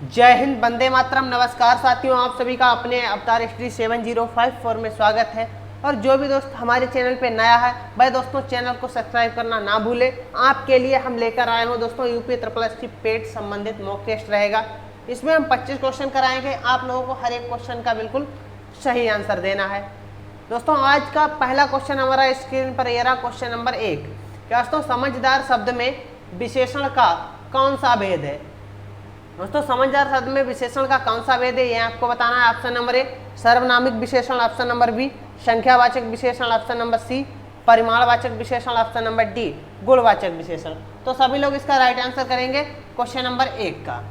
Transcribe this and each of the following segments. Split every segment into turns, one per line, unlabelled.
जय हिंद, वंदे मातरम। नमस्कार साथियों, आप सभी का अपने अवतार हिस्ट्री 7054 में स्वागत है। और जो भी दोस्त हमारे चैनल पे नया है भाई दोस्तों, चैनल को सब्सक्राइब करना ना भूले। आपके लिए हम लेकर आए हूँ दोस्तों यूपी SSS पेट संबंधित मॉक टेस्ट रहेगा। इसमें हम 25 क्वेश्चन कराएंगे। आप लोगों को हर एक क्वेश्चन का बिल्कुल सही आंसर देना है। दोस्तों आज का पहला क्वेश्चन हमारा स्क्रीन पर ये रहा, क्वेश्चन नंबर 1। क्या दोस्तों, समझदार शब्द में विशेषण का कौन सा भेद है? दोस्तों समझदार शब्द में विशेषण का कौन सा भेद है ये आपको बताना है। ऑप्शन नंबर ए सर्वनामिक विशेषण, ऑप्शन नंबर बी संख्यावाचक विशेषण, ऑप्शन नंबर सी परिमाणवाचक विशेषण, ऑप्शन नंबर डी गुणवाचक विशेषण। तो सभी लोग इसका राइट आंसर करेंगे क्वेश्चन नंबर 1 का।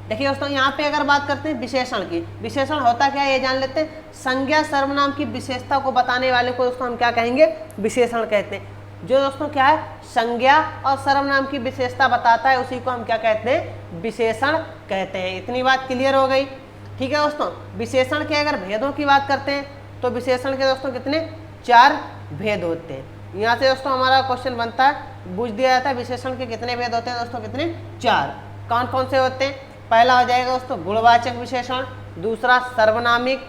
देखिए दोस्तों, यहाँ पे अगर बात करते हैं विशेषण की, विशेषण होता क्या है ये जान लेते हैं। संज्ञा सर्वनाम की विशेषता को बताने वाले को दोस्तों हम क्या कहेंगे? विशेषण कहते हैं। जो दोस्तों क्या है, संज्ञा और सर्वनाम की विशेषता बताता है उसी को हम क्या कहते हैं? विशेषण कहते हैं। इतनी बात क्लियर हो गई। ठीक है दोस्तों, विशेषण के अगर भेदों की बात करते हैं तो विशेषण के दोस्तों कितने? 4 भेद होते हैं। यहाँ से दोस्तों हमारा क्वेश्चन बनता है, पूछ दिया जाता है विशेषण के कितने भेद होते हैं दोस्तों? कितने? 4। कौन कौन से होते हैं? पहला हो जाएगा दोस्तों गुणवाचक विशेषण, दूसरा सर्वनामिक,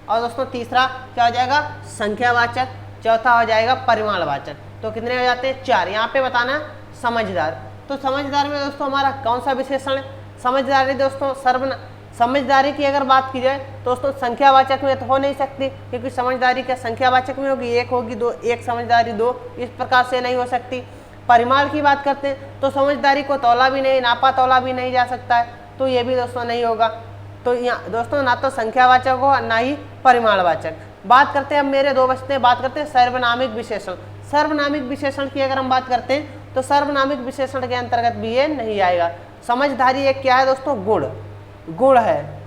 और दोस्तों तीसरा क्या हो जाएगा? संख्यावाचक, चौथा हो जाएगा परिमाणवाचक। तो कितने हो जाते हैं? 4। यहाँ पे बताना समझदार। तो समझदार में दोस्तों हमारा कौन सा विशेषण है? समझदारी दोस्तों समझदारी की अगर बात की जाए तो दोस्तों संख्यावाचक में तो हो नहीं सकती, क्योंकि समझदारी क्या संख्यावाचक में होगी? एक होगी, दो, एक समझदारी 2, इस प्रकार से नहीं हो सकती। परिमाण की बात करते हैं तो समझदारी को तौला भी नहीं, नापा तौला भी नहीं जा सकता है, तो ये भी दोस्तों नहीं होगा। तो यहाँ दोस्तों ना तो संख्यावाचक हो ना ही परिमाणवाचक। बात करते हैं अब मेरे 2 बचते हैं, बात करते हैं सर्वनामिक विशेषण। सर्वनामिक विशेषण की अगर हम बात करते हैं तो सर्वनामिक विशेषण के अंतर्गत भी ये नहीं आएगा। समझदारी एक क्या है दोस्तों? गुण है।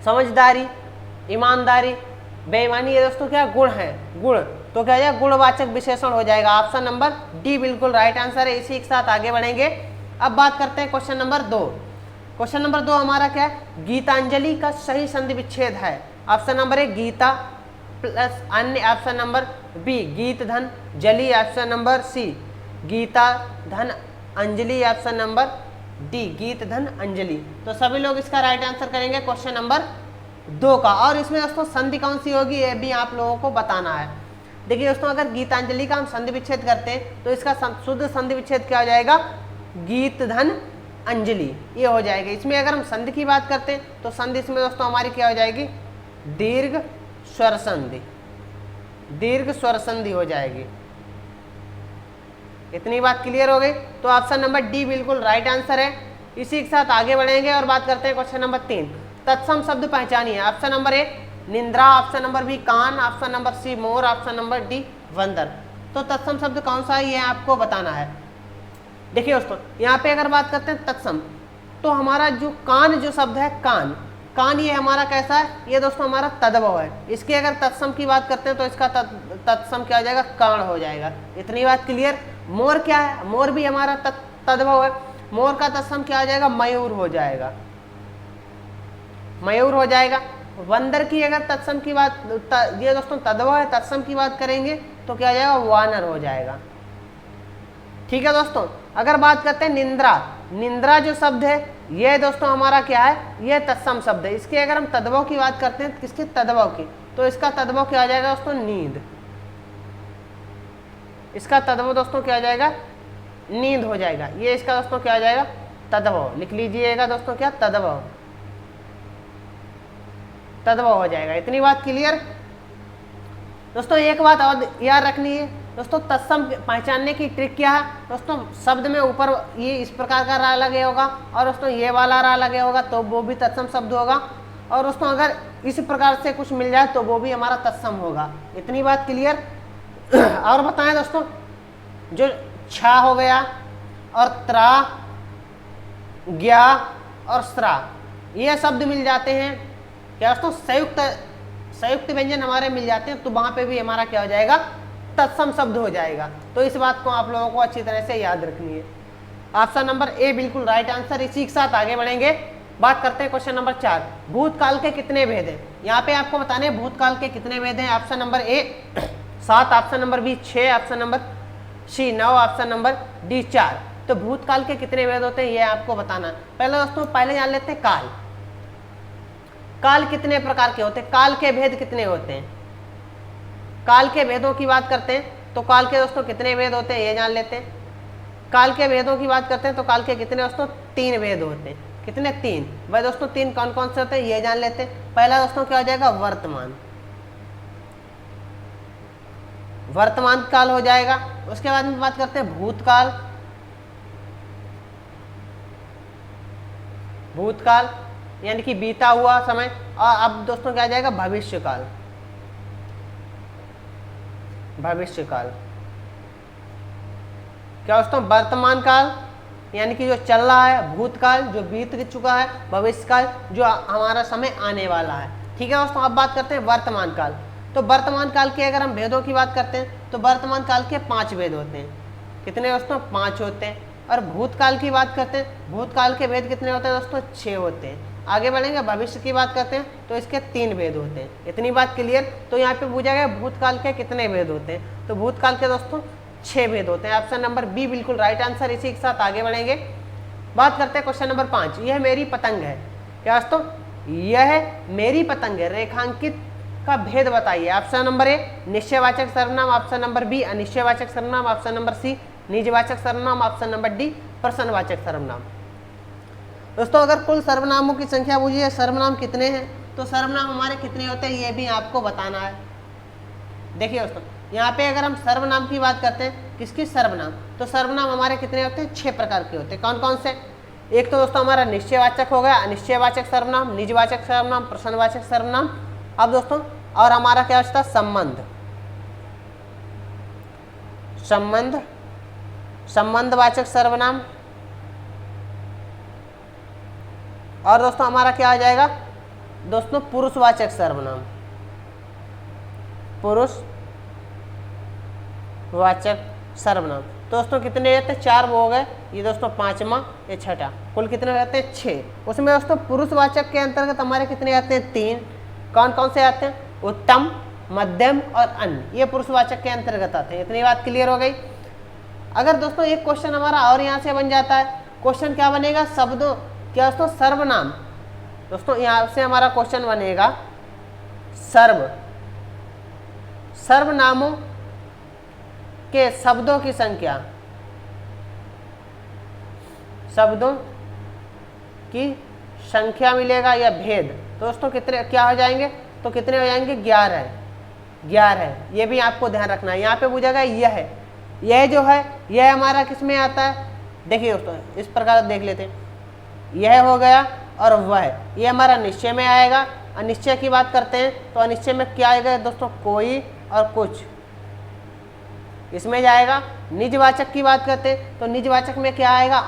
समझदारी, ईमानदारी, बेईमानी ये दोस्तों क्या? गुण है, गुण। तो क्या जाएगा? गुणवाचक विशेषण हो जाएगा। ऑप्शन नंबर डी बिल्कुल राइट आंसर है। इसी के साथ आगे बढ़ेंगे। अब बात करते हैं क्वेश्चन नंबर 2। क्वेश्चन नंबर 2 हमारा क्या है? गीतांजलि का सही संधि विच्छेद है। ऑप्शन नंबर ए गीता प्लस अन्य, ऑप्शन नंबर बी गीत धन जली, ऑप्शन नंबर सी गीता धन अंजलि, ऑप्शन नंबर डी गीत धन अंजलि। तो सभी लोग इसका राइट आंसर करेंगे क्वेश्चन नंबर 2 का। और इसमें दोस्तों संधि कौन सी होगी ये भी आप लोगों को बताना है। देखिए दोस्तों, अगर गीतांजलि का हम संधि विच्छेद करते हैं तो इसका शुद्ध संधि विच्छेद क्या हो जाएगा? गीत धन अंजलि, ये हो जाएगा। इसमें अगर हम संधि की बात करते हैं तो संधि इसमें दोस्तों हमारी क्या हो जाएगी? दीर्घ स्वर संधि, दीर्घ स्वर संधि हो जाएगी। इतनी बात क्लियर हो गई। तो ऑप्शन नंबर डी बिल्कुल राइट आंसर है। इसी के साथ आगे बढ़ेंगे और बात करते हैं क्वेश्चन नंबर 3। तत्सम शब्द पहचानिए। ऑप्शन नंबर ए निंद्रा, ऑप्शन नंबर बी कान, ऑप्शन नंबर सी मोर, ऑप्शन नंबर डी बंदर। तो तत्सम शब्द कौन सा है ये आपको बताना है। देखिए दोस्तों, यहाँ पे अगर बात करते हैं तत्सम, तो हमारा जो कान जो शब्द है कान, कान ये हमारा कैसा है? ये दोस्तों हमारा तद्भव है। इसकी अगर तत्सम की बात करते हैं तो इसका तत्सम क्या हो जाएगा? कान हो जाएगा। इतनी बात क्लियर। मोर क्या है? मोर भी हमारा तद्भव है। मोर का तत्सम क्या हो जाएगा? मयूर हो जाएगा, मयूर हो जाएगा। बंदर की अगर तत्सम की बात, ये दोस्तों तद्भव है, तत्सम की बात करेंगे तो क्या हो जाएगा? वानर हो जाएगा। ठीक है दोस्तों, अगर बात करते हैं निंद्रा, निंद्रा जो शब्द है ये दोस्तों हमारा क्या है? ये तत्सम शब्द है। इसके अगर हम तद्भव की बात करते हैं, किसके? तद्भव की, तो इसका तद्भव क्या आ जाएगा दोस्तों? नींद। इसका तद्भव दोस्तों क्या आ जाएगा? नींद हो जाएगा। ये इसका दोस्तों क्या आ जाएगा? तद्भव। लिख लीजिएगा दोस्तों क्या? तद्भव, तद्भव हो जाएगा। इतनी बात क्लियर। दोस्तों एक बात और याद रखनी है दोस्तों, तत्सम पहचानने की ट्रिक क्या है दोस्तों? शब्द में ऊपर ये इस प्रकार का रा लगे होगा और दोस्तों ये वाला रा लगे होगा तो वो भी तत्सम शब्द होगा। और दोस्तों अगर इस प्रकार से कुछ मिल जाए तो वो भी हमारा तत्सम होगा। इतनी बात क्लियर। और बताएं दोस्तों, जो छा हो गया और त्रा, ग्या और स्रा, ये शब्द मिल जाते हैं क्या दोस्तों? संयुक्त व्यंजन हमारे मिल जाते हैं, तो वहां पे भी हमारा क्या हो जाएगा? तत्सम शब्द हो जाएगा। तो इस बात को आप लोगों को अच्छी तरह से याद रखनी है। ऑप्शन नंबर ए बिल्कुल राइट आंसर। इसी के साथ आगे बढ़ेंगे, बात करते हैं क्वेश्चन नंबर 4। भूतकाल के कितने भेद हैं? यहाँ पे आपको बताने भूतकाल के कितने भेद हैं। Option number A 7, option number B 6, option number C 9, option number D 4। तो भूतकाल के कितने वेद होते हैं ये आपको बताना है। पहले दोस्तों पहले जान लेते हैं काल। काल कितने प्रकार के होते हैं, काल के भेद कितने होते हैं। काल के भेदों की बात करते हैं तो काल के दोस्तों कितने वेद होते हैं ये जान लेते हैं। काल के भेदों की बात करते हैं तो काल के कितने दोस्तों 3 वेद होते हैं। कितने 3 भाई दोस्तों 3 कौन कौन से होते हैं ये जान लेते हैं। पहला दोस्तों क्या हो जाएगा वर्तमान, वर्तमान काल हो जाएगा। उसके बाद में बात करते हैं भूतकाल, भूतकाल यानी कि बीता हुआ समय। और अब दोस्तों क्या आ जाएगा भविष्य काल, भविष्य काल। क्या दोस्तों वर्तमान काल यानी कि जो चल रहा है, भूतकाल जो बीत चुका है, भविष्य काल जो हमारा समय आने वाला है। ठीक है दोस्तों, अब बात करते हैं वर्तमान काल। तो वर्तमान काल के अगर हम भेदों की बात करते हैं तो वर्तमान काल के 5 भेद होते हैं। कितने दोस्तों 5 होते हैं। और भूतकाल की बात करते हैं, भूतकाल के भेद कितने होते हैं दोस्तों 6 होते हैं। आगे बढ़ेंगे भविष्य की बात करते हैं तो इसके 3 भेद होते हैं। इतनी बात क्लियर। तो यहाँ पे पूछा गया भूतकाल के कितने भेद होते हैं, तो भूतकाल के दोस्तों 6 भेद होते हैं। ऑप्शन नंबर बी बिल्कुल राइट आंसर। इसी के साथ आगे बढ़ेंगे, बात करते हैं क्वेश्चन नंबर 5। यह मेरी पतंग है। क्या दोस्तों यह मेरी पतंग है, रेखांकित का भेद बताइए। ऑप्शन नंबर ए निश्चयवाचक सर्वनाम, ऑप्शन नंबर बी अनिश्चयवाचक सर्वनाम, ऑप्शन नंबर सी निजवाचक सर्वनाम, ऑप्शन नंबर डी प्रश्नवाचक सर्वनाम। दोस्तों अगर कुल सर्वनामों की संख्या पूछी है सर्वनाम कितने हैं तो सर्वनाम हमारे कितने होते हैं ये भी आपको बताना है। देखिए दोस्तों यहाँ पे अगर हम सर्वनाम की बात करते हैं, किसकी सर्वनाम, तो सर्वनाम हमारे कितने होते हैं 6 प्रकार के होते हैं। कौन कौन से, एक तो दोस्तों हमारा निश्चयवाचक हो गया, अनिश्चयवाचक सर्वनाम, निजवाचक सर्वनाम, प्रश्नवाचक सर्वनाम। अब दोस्तों और हमारा क्या होता है संबंध, संबंध, संबंधवाचक सर्वनाम। और दोस्तों हमारा क्या आ जाएगा दोस्तों पुरुषवाचक सर्वनाम, पुरुषवाचक सर्वनाम। दोस्तों कितने रहते हैं 4 वो हो गए, ये दोस्तों 5वां, ये 6ठा, कुल कितने रहते हैं 6। उसमें दोस्तों पुरुषवाचक के अंतर्गत हमारे कितने आते हैं 3। कौन कौन से आते हैं, उत्तम, मध्यम और अन्य, ये पुरुषवाचक के अंतर्गत आते हैं। इतनी बात क्लियर हो गई। अगर दोस्तों एक क्वेश्चन हमारा और यहाँ से बन जाता है, क्वेश्चन क्या बनेगा, शब्दों क्या दोस्तों सर्वनाम। दोस्तों यहाँ से हमारा क्वेश्चन बनेगा सर्वनामों के शब्दों की संख्या, शब्दों की संख्या मिलेगा या भेद। दोस्तों कितने क्या हो जाएंगे, तो कितने हो जाएंगे 11। ये भी आपको ध्यान रखना है। यहाँ पे पूछा गया यह जो है यह हमारा किस में आता है। देखिए दोस्तों इस प्रकार देख लेते हैं, यह हो गया और वह, ये हमारा निश्चय में आएगा। अनिश्चय की बात करते हैं तो अनिश्चय में क्या आएगा दोस्तों कोई और कुछ, इसमें जाएगा। निजवाचक की बात करते हैं तो निजवाचक में क्या आएगा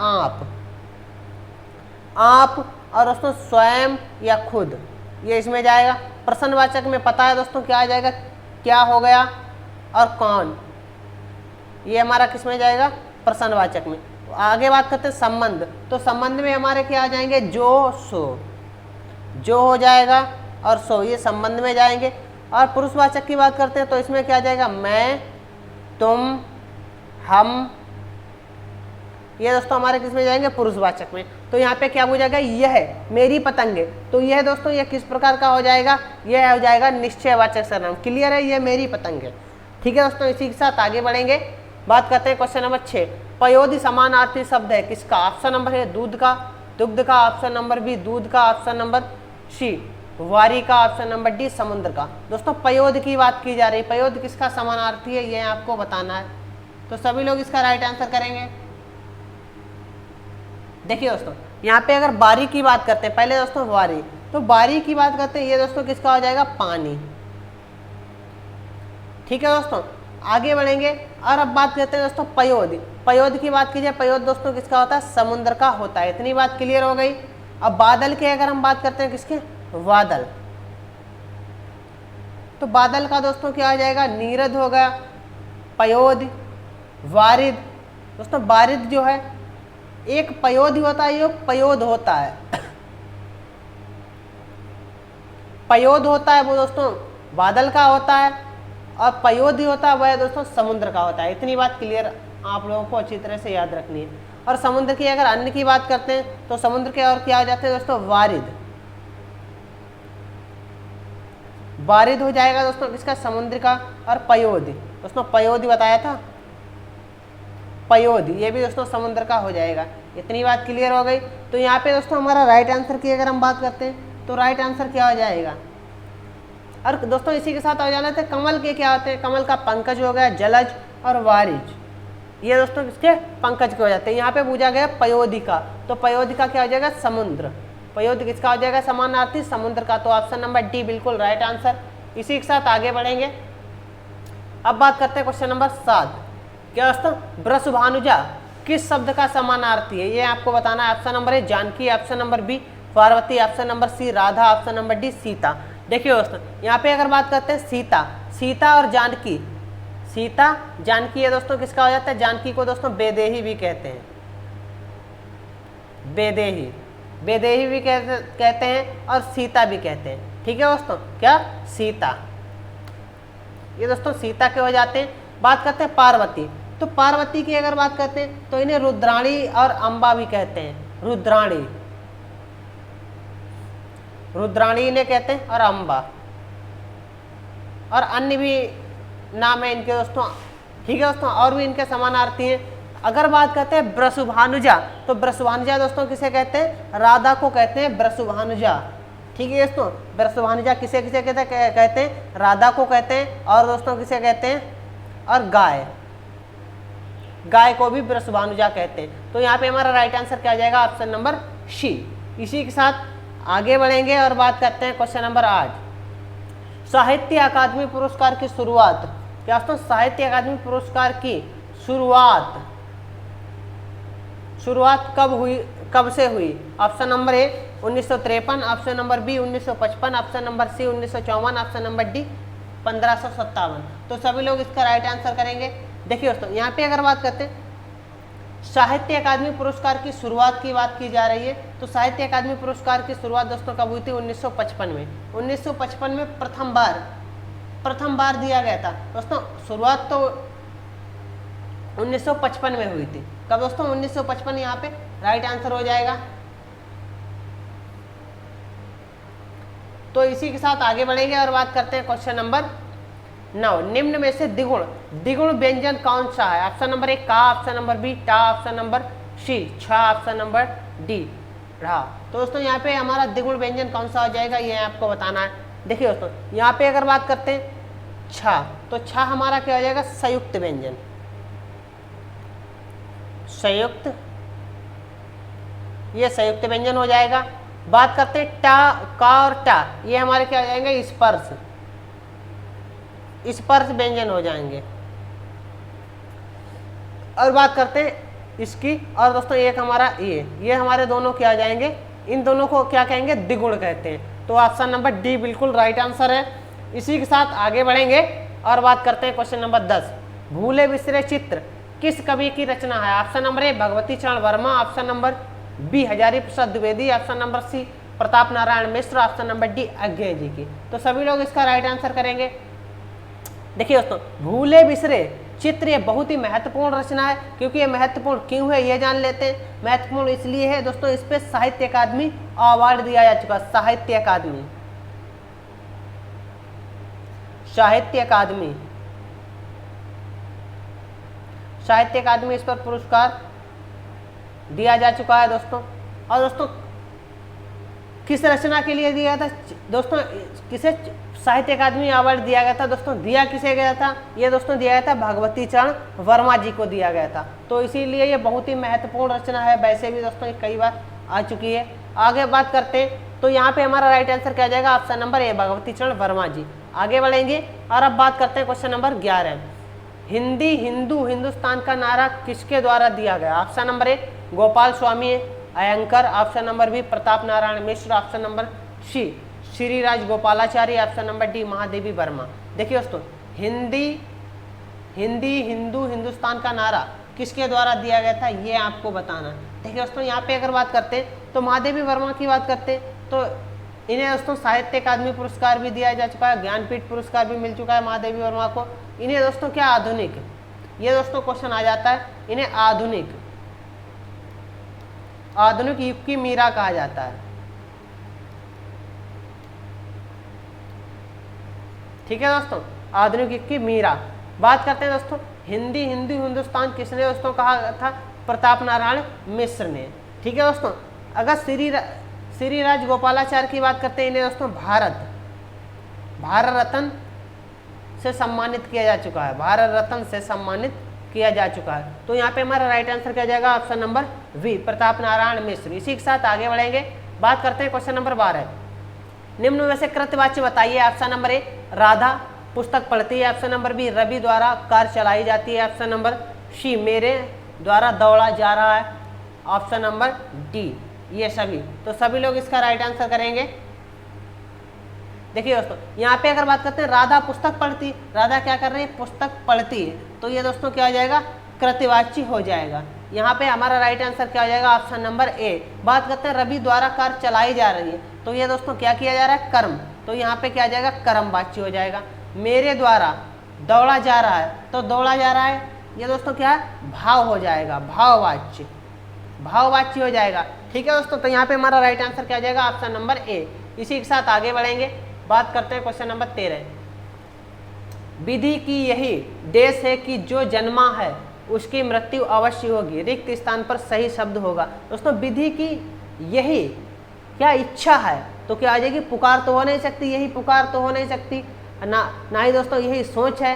आप और दोस्तों स्वयं या खुद, ये इसमें जाएगा। प्रश्नवाचक में पता है दोस्तों क्या आ जाएगा, क्या हो गया और कौन, ये हमारा किस में जाएगा प्रश्नवाचक में। तो आगे बात करते हैं संबंध, तो संबंध में हमारे क्या आ जाएंगे जो सो, जो हो जाएगा और सो, ये संबंध में जाएंगे। और पुरुषवाचक की बात करते हैं तो इसमें क्या आ जाएगा मैं, तुम, हम, ये दोस्तों हमारे किस में जाएंगे पुरुषवाचक में। तो यहाँ पे क्या हो जाएगा यह मेरी पतंग है, तो यह दोस्तों यह किस प्रकार का हो जाएगा, यह हो जाएगा निश्चयवाचक सर्वनाम। क्लियर है, यह मेरी पतंग है। ठीक है दोस्तों, इसी के साथ आगे बढ़ेंगे, बात करते हैं क्वेश्चन नंबर 6। पयोधी समानार्थी शब्द है किसका, ऑप्शन नंबर है दूध का, दुग्ध का, ऑप्शन नंबर बी दूध का, ऑप्शन नंबर सी वारी का, ऑप्शन नंबर डी समुद्र का। दोस्तों पयोध की बात की जा रही है, पयोध किसका समानार्थी है ये आपको बताना है। तो सभी लोग इसका राइट आंसर करेंगे। देखिए दोस्तों यहाँ पे अगर बारी की बात करते हैं, पहले दोस्तों बारी, तो बारी की बात करते हैं ये दोस्तों किसका हो जाएगा पानी। ठीक है दोस्तों, आगे बढ़ेंगे और अब बात करते हैं दोस्तों पयोध। पयोध की बात कीजिए, पयोध दोस्तों किसका होता है समुद्र का होता है। इतनी बात क्लियर हो गई। अब बादल के अगर हम बात करते हैं किसके, बादल, तो बादल का दोस्तों क्या आ जाएगा नीरद हो गया, पयोध, वारिद। दोस्तों बारिद जो है एक पयोध होता है, एक पयोध होता है। पयोध होता है वो दोस्तों बादल का होता है और पयोध होता है वह दोस्तों समुद्र का होता है। इतनी बात क्लियर आप लोगों को अच्छी तरह से याद रखनी है। और समुद्र की अगर अन्य की बात करते हैं तो समुद्र के और क्या हो जाते हैं दोस्तों, वारिद। वारिद हो जाएगा दोस्तों किसका, समुद्र का। और पयोधि, दोस्तों पयोधि बताया था, पयोधि ये भी दोस्तों समुद्र का हो जाएगा। इतनी बात क्लियर हो गई। तो यहाँ पे दोस्तों हमारा राइट आंसर की अगर हम बात करते हैं तो राइट आंसर क्या हो जाएगा। और दोस्तों इसी के साथ हो जाना था कमल के क्या होते हैं, कमल का पंकज हो गया, जलज और वारिज, ये दोस्तों किसके, पंकज के हो जाते हैं। यहाँ पे पूछा गया पयोधि का, तो पयोधि का क्या हो जाएगा, समुद्र। पयोधि किसका हो जाएगा, समानार्थी समुद्र का। तो ऑप्शन नंबर डी बिल्कुल राइट आंसर। इसी के साथ आगे बढ़ेंगे। अब बात करते हैं क्वेश्चन नंबर 7। क्या दोस्तों, वृषभानुजा किस शब्द का समानार्थी है, ये आपको बताना है। Option number A Janaki, option number B Parvati, option number C Radha, option number D Sita. देखिए दोस्तों यहाँ पे अगर बात करते हैं सीता, सीता और जानकी, सीता जानकी है दोस्तों किसका हो जाता है, जानकी को दोस्तों वैदेही भी कहते हैं, वैदेही, वैदेही भी कहते हैं और सीता भी कहते हैं। ठीक है दोस्तों, क्या सीता, ये दोस्तों सीता के हो जाते हैं। बात करते हैं पार्वती, तो पार्वती की अगर बात करते हैं तो इन्हें रुद्राणी और अंबा भी कहते हैं, रुद्राणी, रुद्राणी इन्हें कहते हैं और अंबा, और अन्य भी नाम है इनके दोस्तों। ठीक है दोस्तों, और भी इनके समानार्थी हैं। अगर बात करते हैं वृषभानुजा, तो वृषभानुजा दोस्तों किसे कहते हैं, राधा को कहते हैं वृषभानुजा। ठीक है दोस्तों, वृषभानुजा किसे किसे कहते हैं, राधा को कहते हैं, और दोस्तों किसे कहते हैं, और गाय, गाय को भी वृषभानुजा कहते हैं। तो यहाँ पे हमारा राइट आंसर क्या आ जाएगा, ऑप्शन नंबर सी। इसी के साथ आगे बढ़ेंगे और बात करते हैं क्वेश्चन नंबर 8। साहित्य अकादमी पुरस्कार की शुरुआत, क्या दोस्तों साहित्य अकादमी पुरस्कार की शुरुआत कब हुई, कब से हुई। Option number A 1953, option number B 1955, option number C 1954, option number D 1557। तो सभी लोग इसका राइट आंसर करेंगे। देखिए दोस्तों यहाँ पे अगर बात करते हैं साहित्य अकादमी पुरस्कार की शुरुआत की बात की जा रही है, तो साहित्य अकादमी पुरस्कार की शुरुआत दोस्तों कब हुई थी, 1955 में। 1955 में प्रथम बार दिया गया था दोस्तों। शुरुआत तो 1955 में हुई थी। कब दोस्तों, 1955, यहाँ पे राइट आंसर हो जाएगा। तो इसी के साथ आगे बढ़ेंगे और बात करते हैं क्वेश्चन नंबर 9। निम्न में से द्विगुण व्यंजन कौन सा है। ऑप्शन नंबर ए का, ऑप्शन नंबर बी टा, ऑप्शन नंबर सी छा, ऑप्शन नंबर डी रा। तो दोस्तों यहाँ पे हमारा द्विगुण व्यंजन कौन सा हो जाएगा, ये आपको बताना है। देखिए दोस्तों यहाँ पे अगर बात करते हैं छा, तो छा हमारा क्या हो जाएगा, संयुक्त व्यंजन, संयुक्त, ये संयुक्त व्यंजन हो जाएगा। बात करते हैं टा, का और टा, ये हमारे क्या हो जाएंगे, स्पर्श, स्पर्श व्यंजन हो जाएंगे। और बात करते हैं इसकी, और दोस्तों एक हमारा ये हमारे दोनों क्या आ जाएंगे, इन दोनों को क्या कहेंगे, द्विगुण कहते हैं। तो ऑप्शन नंबर डी बिल्कुल राइट आंसर है। इसी के साथ आगे बढ़ेंगे और बात करते हैं क्वेश्चन नंबर 10। भूले बिसरे चित्र किस कवि की रचना है। Option number A Bhagwati Charan Verma, option number B Hazari Prasad Dwivedi, option number C Pratap Narayan Mishra, option number D Agyeya ji की। तो सभी लोग इसका राइट आंसर करेंगे। देखिए दोस्तों भूले बिसरे चित्र ये बहुत ही महत्वपूर्ण रचना है। क्योंकि ये महत्वपूर्ण क्यों है ये जान लेते हैं। महत्वपूर्ण इसलिए है दोस्तों, इस पे साहित्य अकादमी अवार्ड दिया जा चुका। साहित्य अकादमी, साहित्य अकादमी, साहित्य अकादमी इस पर पुरस्कार दिया जा चुका है दोस्तों। और दोस्तों किस रचना के लिए दिया था दोस्तों, किसे साहित्य अकादमी अवार्ड दिया गया था दोस्तों, दिया किसे गया था, ये दोस्तों दिया गया था भगवती चरण वर्मा जी को दिया गया था। तो इसीलिए ये बहुत ही महत्वपूर्ण रचना है। वैसे भी दोस्तों कई बार आ चुकी है। आगे बात करते हैं तो यहाँ पे हमारा राइट आंसर क्या जाएगा, option number A Bhagwati Charan Verma जी। आगे बढ़ेंगे और अब बात करते हैं क्वेश्चन नंबर 11। हिंदी हिंदू हिंदुस्तान का नारा किसके द्वारा दिया गया। Option number A Gopal Swami Ayyangar, option number B Pratap Narayan Mishra, option number C Shri Raj Gopalachari, option number D Mahadevi Verma. देखिए दोस्तों हिंदी हिंदू हिंदुस्तान का नारा किसके द्वारा दिया गया था ये आपको बताना। देखिए दोस्तों यहाँ पे अगर बात करते हैं तो महादेवी वर्मा की बात करते हैं तो इन्हें दोस्तों साहित्य अकादमी पुरस्कार भी दिया जा चुका है, ज्ञानपीठ पुरस्कार भी मिल चुका है महादेवी वर्मा को। इन्हें दोस्तों क्या आधुनिक, ये दोस्तों क्वेश्चन आ जाता है, इन्हें आधुनिक आधुनिक युग की मीरा कहा जाता है। ठीक है दोस्तों, आधुनिक युग की मीरा। बात करते हैं दोस्तों हिंदी हिंदुस्तान किसने दोस्तों कहा था? प्रताप नारायण मिश्र ने। ठीक है दोस्तों, अगर श्री राजगोपालाचारी की बात करते हैं, इन्हें दोस्तों भारत रत्न से सम्मानित किया जा चुका है, भारत रत्न से सम्मानित किया जा चुका है। तो यहाँ पे हमारा राइट आंसर क्या जाएगा? Option number B, Pratap Narayan Mishra. इसी के साथ आगे बढ़ेंगे, बात करते हैं क्वेश्चन नंबर 12। निम्न में से कृतवाच्य बताइए। ऑप्शन नंबर ए, राधा पुस्तक पढ़ती है। ऑप्शन नंबर बी, रवि द्वारा कार चलाई जाती है। ऑप्शन नंबर सी, मेरे द्वारा दौड़ा जा रहा है। ऑप्शन नंबर डी, ये सभी। तो सभी लोग इसका राइट आंसर करेंगे। देखिए दोस्तों, यहाँ पे अगर बात करते हैं राधा पुस्तक पढ़ती, राधा क्या कर रही है? पुस्तक पढ़ती है। तो ये दोस्तों क्या हो जाएगा? कृतवाची हो जाएगा। यहाँ पे हमारा राइट आंसर क्या हो जाएगा? ऑप्शन नंबर ए। बात करते हैं रवि द्वारा कार चलाई जा रही है, तो ये दोस्तों क्या किया जा रहा है? कर्म। तो यहाँ पे क्या आ जाएगा? कर्मवाची हो जाएगा। मेरे द्वारा दौड़ा जा रहा है, तो दौड़ा जा रहा है, ये दोस्तों क्या है? भाव हो जाएगा, भाववाच्य, भाववाच्य हो जाएगा। ठीक है दोस्तों, तो यहाँ पे हमारा राइट आंसर क्या आ जाएगा? ऑप्शन नंबर ए। इसी के साथ आगे बढ़ेंगे, बात करते हैं क्वेश्चन नंबर 13। विधि की यही देश है कि जो जन्मा है उसकी मृत्यु अवश्य होगी, रिक्त स्थान पर सही शब्द होगा। दोस्तों विधि की यही क्या इच्छा है, तो क्या आ जाएगी? पुकार तो हो नहीं सकती, यही पुकार तो हो नहीं सकती ना ही दोस्तों यही सोच है।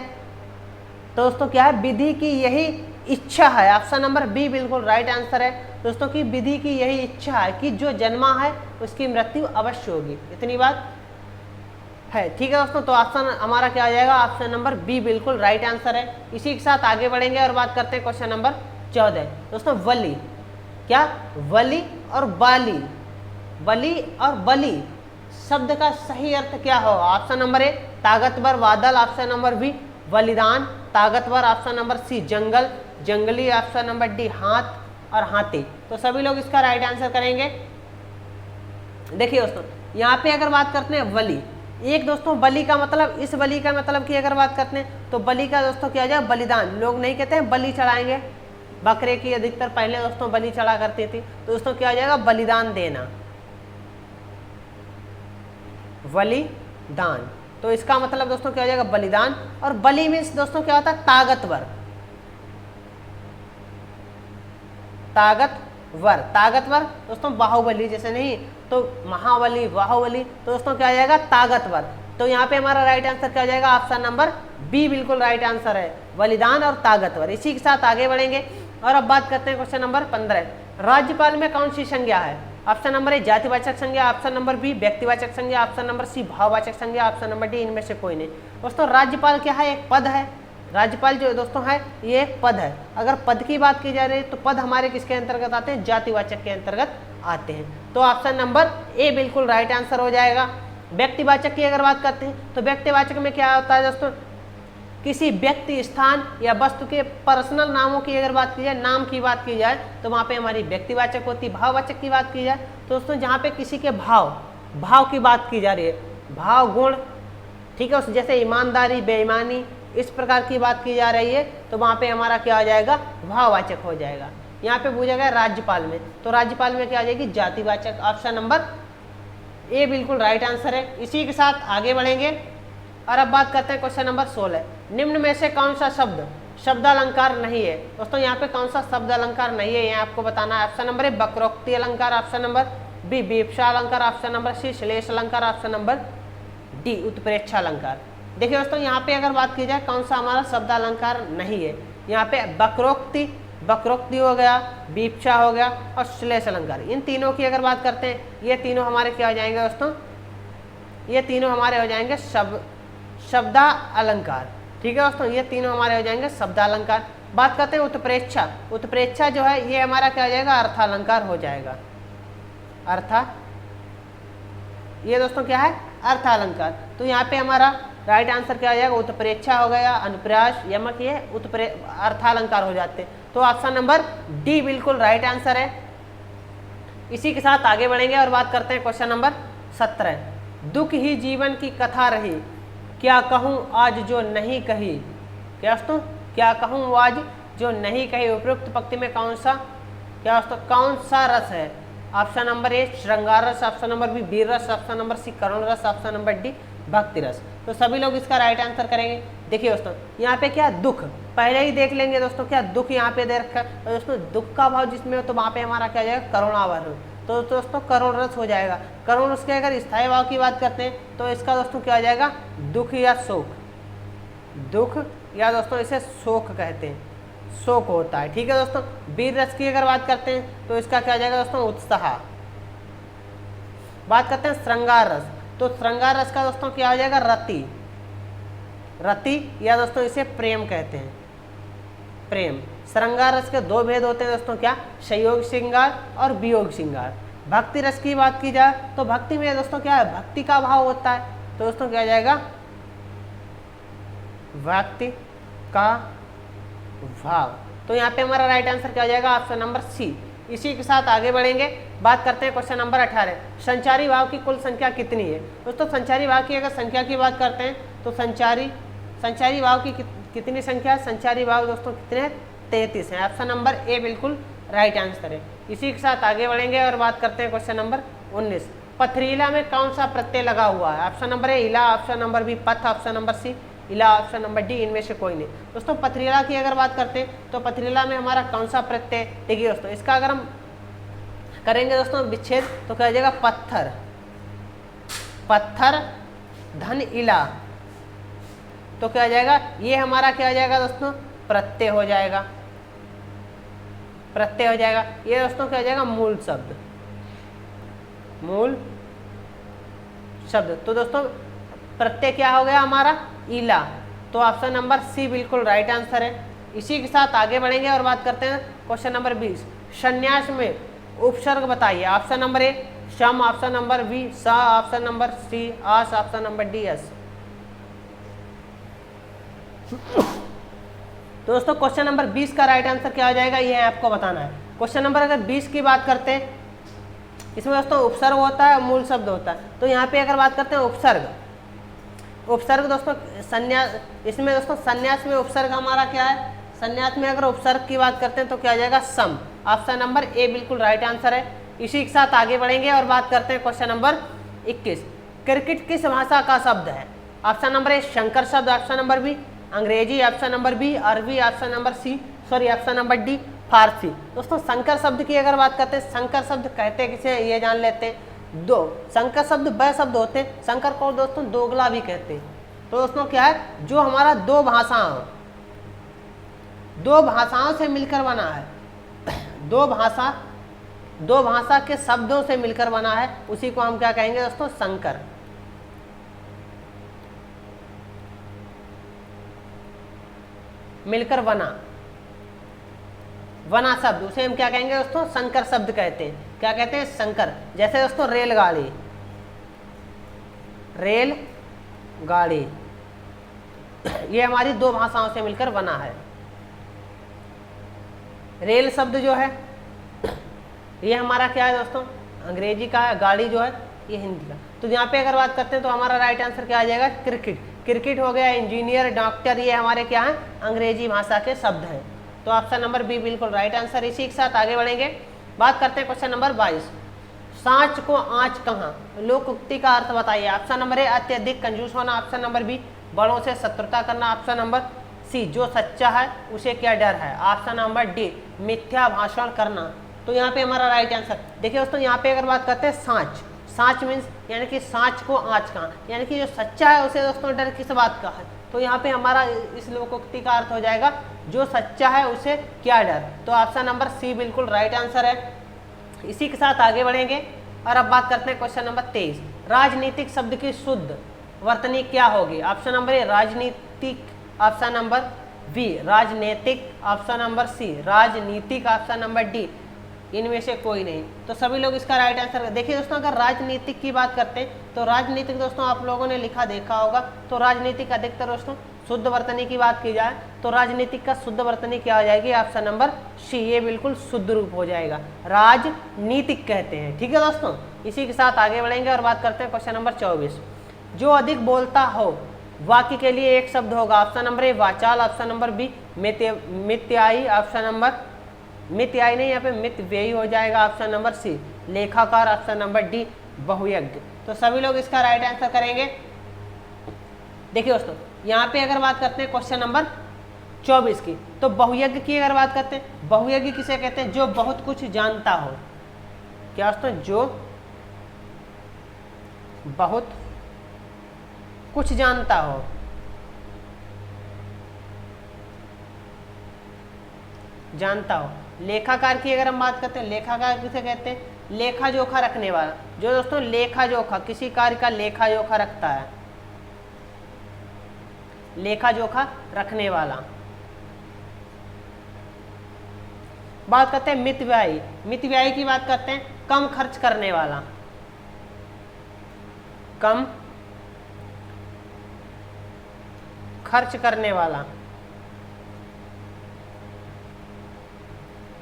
तो दोस्तों क्या है? विधि की यही इच्छा है। ऑप्शन नंबर बी बिल्कुल राइट आंसर है दोस्तों की विधि की यही इच्छा है कि जो जन्मा है उसकी मृत्यु अवश्य होगी, इतनी बात है। ठीक है दोस्तों, तो ऑप्शन हमारा क्या आ जाएगा? ऑप्शन नंबर बी बिल्कुल राइट आंसर है। इसी के साथ आगे बढ़ेंगे और बात करते हैं क्वेश्चन नंबर 14। दोस्तों वली, क्या? वली और बाली, वली और बली शब्द का सही अर्थ क्या हो? ऑप्शन नंबर ए, ताकतवर बादल। ऑप्शन नंबर बी, बलिदान, ताकतवर। ऑप्शन नंबर सी, जंगल, जंगली। ऑप्शन नंबर डी, हाथ और हाथी। तो सभी लोग इसका राइट आंसर करेंगे। देखिए दोस्तों, यहाँ पे अगर बात करते हैं वली, एक दोस्तों बलि का मतलब, इस बलि का मतलब की अगर बात करते हैं तो बलि का दोस्तों क्या हो जाए? बलिदान। लोग नहीं कहते हैं बलि चढ़ाएंगे, बकरे की अधिकतर पहले दोस्तों बलि चढ़ा करती थी, तो दोस्तों क्या हो जाएगा? बलिदान देना, बलिदान। तो इसका मतलब दोस्तों क्या हो जाएगा? बलिदान। और बलि मीन्स दोस्तों क्या होता है? ताकतवर, ताकतवर, ताकतवर दोस्तों बाहुबली जैसे नहीं, तो महाबली, बाहुबली, तो दोस्तों क्या आ जाएगा? ताकतवर। तो यहाँ पे हमारा राइट आंसर क्या हो जाएगा? ऑप्शन नंबर बी बिल्कुल राइट आंसर है, बलिदान और ताकतवर। इसी के साथ आगे बढ़ेंगे और अब बात करते हैं क्वेश्चन नंबर 15। राज्यपाल में कौन सी संज्ञा है? ऑप्शन नंबर ए, जातिवाचक संज्ञा। ऑप्शन नंबर बी, व्यक्तिवाचक संज्ञा। ऑप्शन नंबर सी, भाववाचक संज्ञा। ऑप्शन नंबर डी, इनमें से कोई नहीं। दोस्तों राज्यपाल क्या है? एक पद है। राज्यपाल जो दोस्तों है ये एक पद है। अगर पद की बात की जा रही है तो पद हमारे किसके अंतर्गत आते हैं? जातिवाचक के अंतर्गत आते हैं। तो ऑप्शन नंबर ए बिल्कुल राइट आंसर हो जाएगा। व्यक्तिवाचक की अगर बात करते हैं तो व्यक्तिवाचक में क्या होता है दोस्तों? किसी व्यक्ति, स्थान या वस्तु के पर्सनल नामों की अगर बात की जाए, नाम की बात की जाए, तो वहाँ पे हमारी व्यक्तिवाचक होती है। भाववाचक की बात की जाए तो दोस्तों जहाँ पे किसी के भाव की बात की जा रही है, भाव गुण, ठीक है, जैसे ईमानदारी, बेईमानी, इस प्रकार की बात की जा रही है, तो वहाँ पे हमारा क्या आ जाएगा? भाववाचक हो जाएगा। यहाँ पे पूछा गया राज्यपाल में, तो राज्यपाल में क्या आ जाएगी? जातिवाचक। ऑप्शन नंबर ए बिल्कुल राइट आंसर है। इसी के साथ आगे बढ़ेंगे और अब बात करते हैं क्वेश्चन नंबर 16। निम्न में से कौन सा शब्द शब्दालंकार नहीं है? दोस्तों यहाँ पे कौन सा शब्द अलंकार नहीं है, ये आपको बताना है। ऑप्शन नंबर ए, वक्रोक्ति अलंकार। ऑप्शन नंबर बी, विवक्षा अलंकार। ऑप्शन नंबर सी, श्लेष अलंकार। ऑप्शन नंबर डी, उत्प्रेक्षा अलंकार। देखिए दोस्तों यहाँ पे अगर बात की जाए कौन सा हमारा शब्द अलंकार नहीं है, यहाँ पे वक्रोक्ति, वक्रोक्ति हो गया, विवक्षा हो गया और श्लेष अलंकार, इन तीनों की अगर बात करते हैं, ये तीनों हमारे क्या हो जाएंगे दोस्तों? ये तीनों हमारे हो जाएंगे शब्दा अलंकार। ठीक है दोस्तों, ये तीनों हमारे हो जाएंगे शब्दालंकार। बात करते हैं उत्प्रेक्षा। उत्प्रेक्षा जो है ये हमारा क्या हो जाएगा? अर्थालंकार हो जाएगा। ये दोस्तों क्या है? अर्थालंकार। तो यहाँ पे हमारा राइट आंसर क्या हो जाएगा? उत्प्रेक्षा हो गया, अनुप्रास, यमक, ये अर्थालंकार हो जाते हैं। तो ऑप्शन नंबर डी बिल्कुल राइट आंसर है। इसी के साथ आगे बढ़ेंगे और बात करते हैं क्वेश्चन नंबर 17। दुख ही जीवन की कथा रही, क्या कहूँ आज जो नहीं कही। क्या दोस्तों? क्या कहूँ आज जो नहीं कही। उपरोक्त पंक्ति में कौन सा, क्या दोस्तों, कौन सा रस है? ऑप्शन नंबर ए श्रृंगार रस, ऑप्शन नंबर बी वीर रस, ऑप्शन नंबर सी करुण रस, ऑप्शन नंबर डी भक्ति रस। तो सभी लोग इसका राइट आंसर करेंगे। देखिए दोस्तों यहाँ पे क्या दुख पहले ही देख लेंगे दोस्तों, क्या दुख यहाँ पे दे रखा है, और दोस्तों दुख का भाव जिसमें हो तो वहाँ पे हमारा क्या हो जाएगा करुणावर। तो दोस्तों करुण रस हो जाएगा। करुण रस के अगर स्थायी भाव की बात करते हैं तो इसका दोस्तों क्या हो जाएगा दुख या शोक, दुख या दोस्तों इसे शोक कहते हैं, शोक होता है। ठीक है दोस्तों। वीर रस की अगर बात करते हैं तो इसका क्या हो जाएगा दोस्तों उत्साह। बात करते हैं श्रृंगार रस, तो श्रृंगार रस का दोस्तों क्या हो जाएगा रति, रति या दोस्तों इसे प्रेम कहते हैं, प्रेम। श्रृंगार रस के दो भेद होते हैं दोस्तों, क्या संयोग श्रृंगार और वियोग श्रृंगार। भक्ति रस की बात की जाए तो भक्ति में दोस्तों क्या है भक्ति का भाव होता है, तो दोस्तों क्या हो जाएगा भक्ति का भाव। तो यहाँ पे हमारा राइट आंसर क्या हो जाएगा ऑप्शन नंबर सी। इसी के साथ आगे बढ़ेंगे, बात करते हैं क्वेश्चन नंबर 18। संचारी भाव की कुल संख्या कितनी है। दोस्तों संचारी भाव की अगर संख्या की बात करते हैं तो संचारी भाव की कितनी संख्या है, संचारी भाव दोस्तों कितने हैं 33 है। ऑप्शन नंबर ए बिल्कुल राइट आंसर है। इसी के साथ आगे बढ़ेंगे और बात करते हैं क्वेश्चन नंबर 19। पथरीला में कौन सा प्रत्यय लगा हुआ है। ऑप्शन नंबर ए इला, ऑप्शन नंबर बी पथ, ऑप्शन नंबर सी इला, ऑप्शन नंबर डी इनमें से कोई नहीं। दोस्तों पथरीला की अगर बात करते हैं तो पथरीला में हमारा कौन सा प्रत्यय, देखिए दोस्तों इसका अगर हम करेंगे दोस्तों विच्छेद तो क्या हो जाएगा पत्थर, पत्थर धन इला, तो क्या हो जाएगा ये हमारा क्या हो जाएगा दोस्तों प्रत्यय हो जाएगा, प्रत्यय हो जाएगा। ये दोस्तों क्या हो जाएगा मूल शब्द, मूल शब्द। तो दोस्तों प्रत्यय क्या हो गया हमारा इला, तो ऑप्शन नंबर सी बिल्कुल राइट आंसर है। इसी के साथ आगे बढ़ेंगे और बात करते हैं क्वेश्चन नंबर 20। संन्यास में उपसर्ग बताइए। ऑप्शन नंबर ए सम, ऑप्शन नंबर बी सा, ऑप्शन नंबर सी आस, ऑप्शन नंबर डी एस। दोस्तों क्वेश्चन नंबर 20 का राइट आंसर क्या हो जाएगा ये आपको बताना है। क्वेश्चन नंबर अगर 20 की बात करते हैं, इसमें दोस्तों उपसर्ग होता है मूल शब्द होता है। तो यहाँ पे अगर बात करते हैं उपसर्ग, उपसर्ग दोस्तों संन्यास, इसमें दोस्तों संन्यास में उपसर्ग हमारा क्या है, संन्यास में अगर उपसर्ग की बात करते हैं तो क्या हो जाएगा सम। ऑप्शन नंबर ए बिल्कुल राइट आंसर है। इसी के साथ आगे बढ़ेंगे और बात करते हैं क्वेश्चन नंबर 21। क्रिकेट किस भाषा का शब्द है। ऑप्शन नंबर ए शंकर शब्द, option number B Angrezi, option number B Arbi, option number C option number D Farsi. दोस्तों संकर शब्द की अगर बात करते हैं, संकर शब्द कहते हैं किसे ये जान लेते हैं। दो संकर शब्द वह शब्द होते हैं, संकर को दोस्तों दोगला भी कहते हैं। तो दोस्तों क्या है जो हमारा दो भाषाओं से मिलकर बना है, दो भाषा के शब्दों से मिलकर बना है, उसी को हम क्या कहेंगे दोस्तों संकर। मिलकर बना शब्द उसे हम क्या कहेंगे दोस्तों संकर शब्द कहते हैं। क्या कहते हैं संकर। जैसे दोस्तों रेलगाड़ी, रेलगाड़ी ये हमारी दो भाषाओं से मिलकर बना है। रेल शब्द जो है ये हमारा क्या है दोस्तों अंग्रेजी का है, गाड़ी जो है ये हिंदी का। तो यहाँ पे अगर बात करते हैं तो हमारा राइट आंसर क्या आ जाएगा क्रिकेट। क्रिकेट हो गया, इंजीनियर, डॉक्टर, ये हमारे क्या है अंग्रेजी भाषा के शब्द हैं। तो ऑप्शन नंबर बी बिल्कुल राइट आंसर। इसी के साथ आगे बढ़ेंगे, बात करते हैं क्वेश्चन नंबर 22। सांच को आँच कहाँ, लोकोक्ति का अर्थ बताइए। ऑप्शन नंबर ए अत्यधिक कंजूस होना, ऑप्शन नंबर बी बड़ों से शत्रुता करना, ऑप्शन नंबर सी जो सच्चा है उसे क्या डर है, ऑप्शन नंबर डी मिथ्या भाषण करना। तो यहाँ पे हमारा राइट आंसर देखिए दोस्तों, यहाँ पे अगर बात करते हैं सांच, सांच मीन्स यानी कि सांच को आँच कहाँ, यानी कि जो सच्चा है उसे दोस्तों डर किस बात का है। तो यहाँ पे हमारा इस लोकोक्ति का अर्थ हो जाएगा जो सच्चा है उसे क्या डर। तो ऑप्शन नंबर सी बिल्कुल राइट आंसर है। इसी के साथ आगे बढ़ेंगे और अब बात करते हैं क्वेश्चन नंबर 23। राजनीतिक शब्द की शुद्ध वर्तनी क्या होगी। ऑप्शन नंबर ए राजनीतिक, ऑप्शन नंबर बी राजनीतिक, ऑप्शन नंबर सी राजनीतिक, ऑप्शन नंबर डी इनमें से कोई नहीं। तो सभी लोग इसका राइट आंसर देखिए दोस्तों, अगर राजनीतिक की बात करते हैं तो राजनीतिक दोस्तों आप लोगों ने लिखा देखा होगा। तो राजनीतिक अधिकतर दोस्तों शुद्ध वर्तनी की बात की जाए तो राजनीतिक का शुद्ध वर्तनी क्या हो जाएगी, ऑप्शन नंबर सी ये बिल्कुल शुद्ध रूप हो जाएगा, राजनीतिक कहते हैं। ठीक है दोस्तों, इसी के साथ आगे बढ़ेंगे और बात करते हैं क्वेश्चन नंबर 24। जो अधिक बोलता हो वाक्य के लिए एक शब्द होगा। ऑप्शन नंबर ए वाचाल, ऑप्शन नंबर बी मिथ्याई, ऑप्शन नंबर मिथ्याई नहीं यहाँ पे मितव्ययी हो जाएगा, ऑप्शन नंबर सी लेखाकार, ऑप्शन नंबर डी बहुयज्ञ। तो सभी लोग इसका राइट आंसर करेंगे। देखिए दोस्तों, यहाँ पे अगर बात करते हैं क्वेश्चन नंबर 24 की, तो बहुयज्ञ की अगर बात करते हैं, बहुयज्ञ किसे कहते हैं? जो बहुत कुछ जानता हो। क्या दोस्तों? जो बहुत कुछ जानता हो। जानता हो। लेखाकार की अगर हम बात करते हैं, लेखाकार किसे कहते हैं? लेखा जोखा रखने वाला। जो दोस्तों लेखा जोखा, किसी कार्य का लेखा जोखा रखता है, लेखा जोखा रखने वाला। बात करते हैं मितव्ययी। मितव्ययी की बात करते हैं, कम खर्च करने वाला। कम खर्च करने वाला।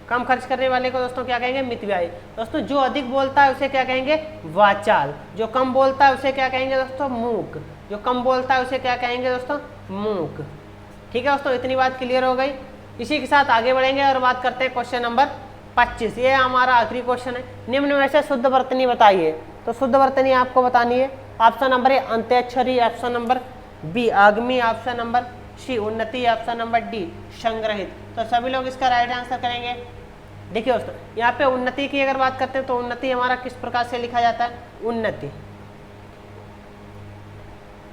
कम खर्च करने वाले को दोस्तों क्या कहेंगे? मितव्ययी। दोस्तों जो अधिक बोलता है उसे क्या कहेंगे? वाचाल। जो कम बोलता है उसे क्या कहेंगे दोस्तों? मूक। जो कम बोलता है उसे क्या कहेंगे दोस्तों? मूक। ठीक है दोस्तों, इतनी बात क्लियर हो गई। इसी के साथ आगे बढ़ेंगे और बात करते हैं क्वेश्चन नंबर 25। ये हमारा आखिरी क्वेश्चन है। निम्न में से शुद्ध वर्तनी बताइए। तो शुद्ध वर्तनी आपको बतानी है। ऑप्शन नंबर ए अंत्याक्षरी, ऑप्शन नंबर बी आगमी, ऑप्शन नंबर सी उन्नति, ऑप्शन नंबर डी संग्रहित। तो सभी लोग इसका राइट आंसर करेंगे। देखिए दोस्तों, यहाँ पे उन्नति की अगर बात करते हैं तो उन्नति हमारा किस प्रकार से लिखा जाता है? उन्नति,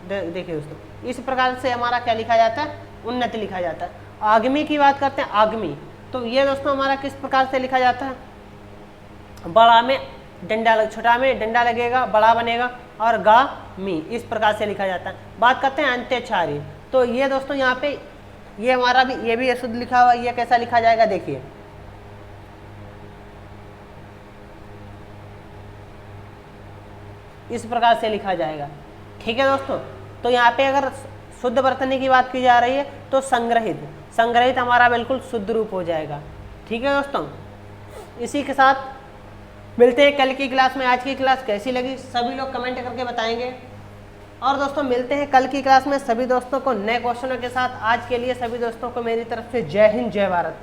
देखिए दोस्तों, इस प्रकार से हमारा क्या लिखा जाता है? उन्नति लिखा जाता है। आगमी की बात करते हैं, आगमी, तो ये दोस्तों हमारा किस प्रकार से लिखा जाता है? बड़ा में डंडा लग, छोटा में डंडा लगेगा, बड़ा बनेगा, और गा मी, इस प्रकार से लिखा जाता है। बात करते हैं अंत्याक्षरी, तो ये दोस्तों यहाँ पे ये हमारा भी, ये भी अशुद्ध लिखा हुआ। ये कैसा लिखा जाएगा? देखिए, इस प्रकार से लिखा जाएगा। ठीक है दोस्तों, तो यहाँ पे अगर शुद्ध वर्तनी की बात की जा रही है तो संग्रहित, संग्रहित हमारा बिल्कुल शुद्ध रूप हो जाएगा। ठीक है दोस्तों, इसी के साथ मिलते हैं कल की क्लास में। आज की क्लास कैसी लगी सभी लोग कमेंट करके बताएंगे। और दोस्तों मिलते हैं कल की क्लास में सभी दोस्तों को नए क्वेश्चनों के साथ। आज के लिए सभी दोस्तों को मेरी तरफ से जय हिंद, जय भारत।